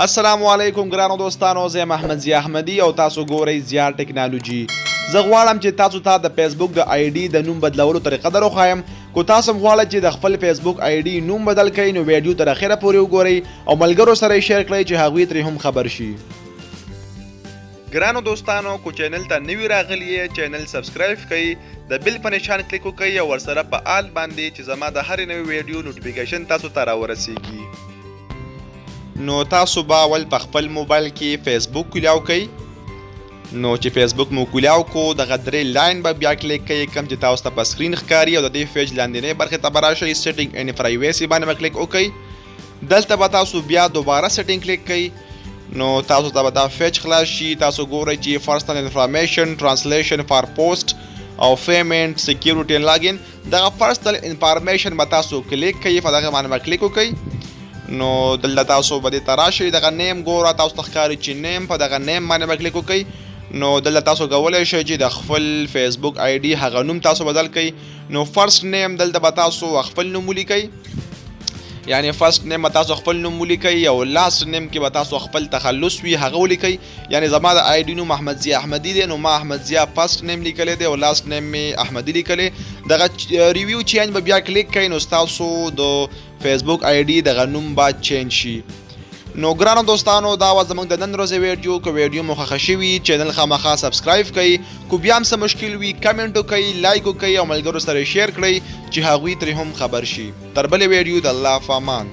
السلام علیکم ګرانو دوستانو، زه محمد ضیا احمدي او تاسو ګورئ ضیا ټیکنالوژي. زه غواړم چې تاسو ته د فیسبوک د آی ډي د نوم بدلولو طریقه در وښایم. کو تاسو غواړئ چې د خپل فیسبوک آی ډي نوم بدل کړئ نو ویډیو تر اخره پورې وګورئ او ملګرو سره یې شیر کړئ چې هغوی ترې هم خبر شي. ګرانو دوستانو، کو چینل ته نوی راغلی یې چینل سبسکرایب کړئ، د بیل په نشان کلیک وکړئ او ورسره په آل باندې چې زما د هرې نوې ویډیو نوټیفیکیشن تاسو ته راورسیږي. نو تاسو به اول په خپل موبایل کې فیسبوک کولاو کړئ. نو چې فیسبوک مو کولاو کو دغه درې لاین به بیا کلیک کړئ کوم چې تاسو ته په سکرین ښکاري او د دې پیج لاندنۍ برخې ته به راشئ، سیټینګ اینډ پرایویسي باندې به کلیک وکړئ. دلته به تاسو بیا دوباره سیټینګ کلیک کړئ. نو تاسو ته به دا پیج خلاص شي. تاسو ګورئ چې پرسنل انفارمیشن، ترانسلیشن فار پوسټ او پیمنٹ، سکیورټي اینډ لاګین. دغه پرسنل انفارمیشن به تاسو کلیک کړئ، په دغه باندې به کلیک وکړئ. نو دلته تاسو به دې ته راشئ، دغه نیم ګوره تاسو ته ښکاري چې نیم، په دغه نیم باندې به کلیک وکړئ. نو دلته تاسو کولی شئ چې د خپل فیسبوک آی ډي هغه نوم تاسو بدل کړئ. نو فرست نیم دلته به تاسو خپل نوم ولیکئ، یعنی فرست نیم به تاسو خپل نوم ولیکئ او لاست نیم کې به تاسو خپل تخلص وي هغه ولیکئ. یعنی زما د آی ډي نوم احمد ضیا احمدي دی، نو ما احمد ضیا فرست نیم لیکلی دی او لاست نیم مې احمدي لیکلی. دغه ریویو چینج به بیا کلیک کړئ نو ستاسو د فیسبوک آی ډي دغه نوم به چینج شي. نو ګرانو دوستانو، دا وه زموږ د نن ورځې ویډیو. که ویډیو مو خوښه شوي چینل خامخا سبسکرایب کړئ، کو بیا هم څه مشکل وي کمنټ وکړئ، لایک وکړئ او ملګرو سره یې شیر کړئ چې هغوی ترې هم خبر شي. تر بلې ویډیو د الله په امان.